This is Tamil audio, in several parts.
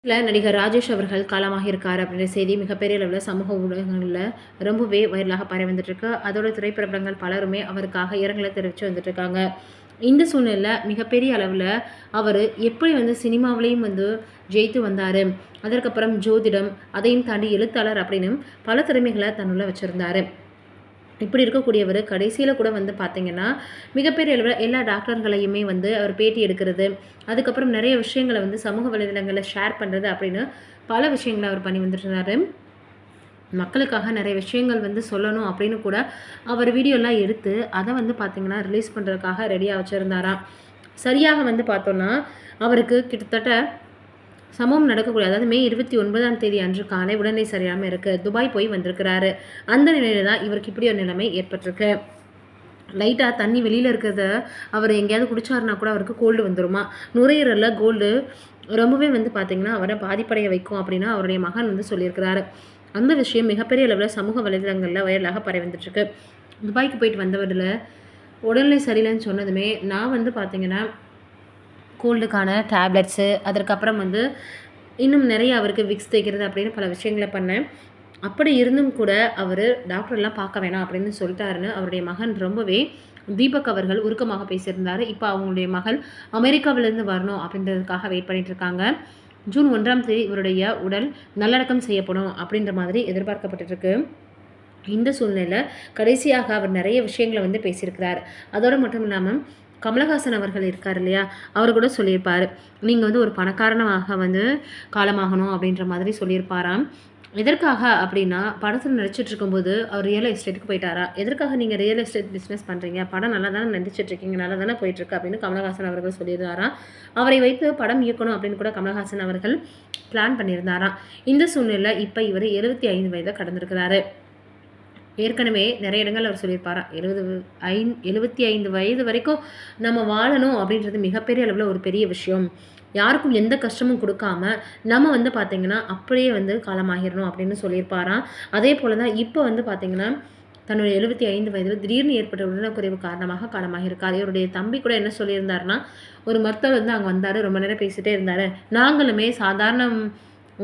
நடிகர் ராஜேஷ் அவர்கள் காலமாக இருக்கார் அப்படின்ற செய்தி மிகப்பெரிய அளவில் சமூக ஊடகங்களில் ரொம்பவே வைரலாக பரவி வந்துட்டு இருக்கு. அதோட திரைப்பிரபலங்கள் பலருமே அவருக்காக இரங்கலை தெரிவித்து வந்துட்டு இருக்காங்க. இந்த சூழ்நிலையில் மிகப்பெரிய அளவில் அவர் எப்படி சினிமாவிலையும் ஜெயித்து வந்தார், அதற்கப்புறம் ஜோதிடம், அதையும் தாண்டி எழுத்தாளர் அப்படின்னு பல திறமைகளை தன்னுள்ள வச்சுருந்தார். இப்படி இருக்கக்கூடியவர் கடைசியில் கூட பார்த்தீங்கன்னா மிகப்பெரிய அளவில் எல்லா டாக்டர்களையுமே அவர் பேட்டி எடுக்கிறது, அதுக்கப்புறம் நிறைய விஷயங்களை சமூக வலைதளங்களில் ஷேர் பண்ணுறது அப்படின்னு பல விஷயங்களை அவர் பண்ணி வந்துட்டுருந்தார். மக்களுக்காக நிறைய விஷயங்கள் சொல்லணும் அப்படின்னு கூட அவர் வீடியோலாம் எடுத்து அதை பார்த்திங்கன்னா ரிலீஸ் பண்ணுறதுக்காக ரெடியாக வச்சுருந்தாராம். சரியாக பார்த்தோன்னா அவருக்கு கிட்டத்தட்ட சம்பவம் நடக்கக்கூடிய, அதாவது மே 29ஆம் தேதி அன்று காலை உடனே சரியாமல் இருக்குது. துபாய் போய் வந்திருக்கிறாரு. அந்த நிலையில தான் இவருக்கு இப்படி ஒரு நிலைமை ஏற்பட்டிருக்கு. லைட்டாக தண்ணி வெளியில் இருக்கிறத அவர் எங்கேயாவது குடிச்சாருனா கூட அவருக்கு கோல்டு வந்துருமா. நுரையீரலில் கோல்டு ரொம்பவே பார்த்திங்கன்னா அவரை பாதிப்படைய வைக்கும் அப்படின்னு அவருடைய மகன் சொல்லியிருக்கிறாரு. அந்த விஷயம் மிகப்பெரிய அளவில் சமூக வலைதளங்களில் வைரலாக பரவி வந்துட்டுருக்கு. துபாய்க்கு போயிட்டு வந்தவரில் உடல்நிலை சரியில்லைன்னு சொன்னதுமே நான் பார்த்திங்கன்னா கோல்டுக்கான டேப்லெட்ஸு, அதற்கப்புறம் இன்னும் நிறைய அவருக்கு விக்ஸ் தேய்க்கிறது அப்படின்னு பல விஷயங்களை பண்ணேன். அப்படி இருந்தும் கூட அவர் டாக்டர்லாம் பார்க்க வேணாம் அப்படின்னு சொல்லிட்டாருன்னு அவருடைய மகன் ரொம்பவே தீபக் அவர்கள் உருக்கமாக பேசியிருந்தார். இப்போ அவங்களுடைய மகள் அமெரிக்காவிலேருந்து வரணும் அப்படின்றதுக்காக வெயிட் பண்ணிகிட்ருக்காங்க. ஜூன் 1ஆம் தேதி இவருடைய உடல் நல்லடக்கம் செய்யப்படும் அப்படின்ற மாதிரி எதிர்பார்க்கப்பட்டுருக்கு. இந்த சூழ்நிலையில் கடைசியாக அவர் நிறைய விஷயங்களை பேசியிருக்கிறார். அதோடு மட்டும் இல்லாமல் கமலஹாசன் அவர்கள் இருக்கார் இல்லையா, அவர் கூட சொல்லியிருப்பார், நீங்கள் ஒரு பணக்காரனாக காலமாகணும் அப்படின்ற மாதிரி சொல்லியிருப்பாராம். எதற்காக அப்படின்னா படத்தில் நடிச்சிட்டு இருக்கும்போது அவர் ரியல் எஸ்டேட்டுக்கு போயிட்டாரா, எதற்காக நீங்கள் ரியல் எஸ்டேட் பிஸ்னஸ் பண்ணுறீங்க, படம் நல்லா தானே நடிச்சிட்ருக்கீங்க, நல்லா தானே போயிட்டுருக்கு அப்படின்னு கமலஹாசன் அவர்கள் சொல்லியிருந்தாராம். அவரை வைத்து படம் இயக்கணும் அப்படின்னு கூட கமலஹாசன் அவர்கள் பிளான் பண்ணியிருந்தாராம். இந்த சூழ்நிலையில் இப்போ இவர் 75 வயதை கடந்திருக்கிறாரு. ஏற்கனவே நிறைய இடங்கள் அவர் சொல்லியிருப்பாராம், 75 வயது வரைக்கும் நம்ம வாழணும் அப்படின்றது மிகப்பெரிய அளவில் ஒரு பெரிய விஷயம். யாருக்கும் எந்த கஷ்டமும் கொடுக்காம நம்ம பார்த்திங்கன்னா அப்படியே காலமாகிடணும் அப்படின்னு சொல்லியிருப்பாராம். அதே போல் தான் இப்போ பார்த்திங்கன்னா தன்னுடைய 75 வயதில் திடீர்னு ஏற்பட்ட உடல்நலக்குறைவு காரணமாக காலமாகியிருக்கார். இவருடைய தம்பி கூட என்ன சொல்லியிருந்தாருன்னா, ஒரு மருத்துவர் அங்கே வந்தார், ரொம்ப நேரம் பேசிகிட்டே இருந்தார், நாங்களுமே சாதாரண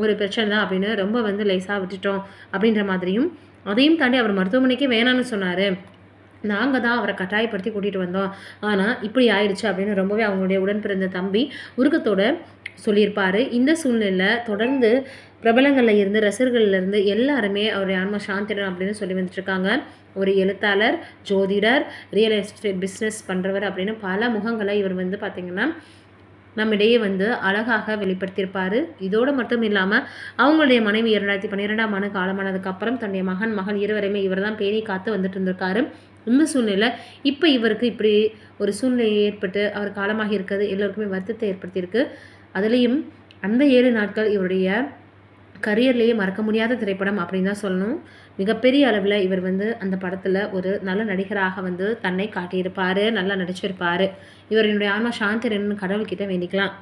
ஒரு பிரச்சனை தான் அப்படின்னு ரொம்ப லேசாக விட்டுட்டோம் அப்படின்ற மாதிரியும், அதையும் தாண்டி அவர் மருத்துவமனைக்கே வேணான்னு சொன்னார், நாங்கள் தான் அவரை கட்டாயப்படுத்தி கூட்டிகிட்டு வந்தோம், ஆனால் இப்படி ஆயிடுச்சு அப்படின்னு ரொம்பவே அவங்களுடைய உடன் பிறந்த தம்பி உருக்கத்தோடு சொல்லியிருப்பார். இந்த சூழ்நிலையில் தொடர்ந்து பிரபலங்களில் இருந்து ரசிகர்கள்லேருந்து எல்லாருமே அவருடைய ஆன்மா சாந்திடன் அப்படின்னு சொல்லி வந்துட்டுருக்காங்க. ஒரு எழுத்தாளர், ஜோதிடர், ரியல் எஸ்டேட் பிஸ்னஸ் பண்ணுறவர் அப்படின்னு பல முகங்களை இவர் பார்த்திங்கன்னா நம்மிடையே அழகாக வெளிப்படுத்தியிருப்பார். இதோடு மட்டும் இல்லாமல் அவங்களுடைய மனைவி 2012ஆம் ஆண்டு காலமானதுக்கப்புறம் தன்னுடைய மகன், மகள் இருவரையுமே இவர் தான் பேணி காத்து வந்துட்டு இருந்திருக்காரு. இந்த சூழ்நிலை இப்போ இவருக்கு இப்படி ஒரு சூழ்நிலை ஏற்பட்டு அவர் காலமாக இருக்கிறது எல்லோருக்குமே வருத்தத்தை ஏற்படுத்தியிருக்கு. அதுலேயும் அந்த 7 நாட்கள் இவருடைய கரியர்லேயே மறக்க முடியாத திரைப்படம் அப்படின்னு தான் சொல்லணும். மிகப்பெரிய அளவில் இவர் அந்த படத்தில் ஒரு நல்ல நடிகராக தன்னை காட்டியிருப்பார், நல்லா நடிச்சிருப்பார். இவர் என்னுடைய ஆன்மா சாந்தி கடவுள்கிட்ட வேண்டிக்கலாம்.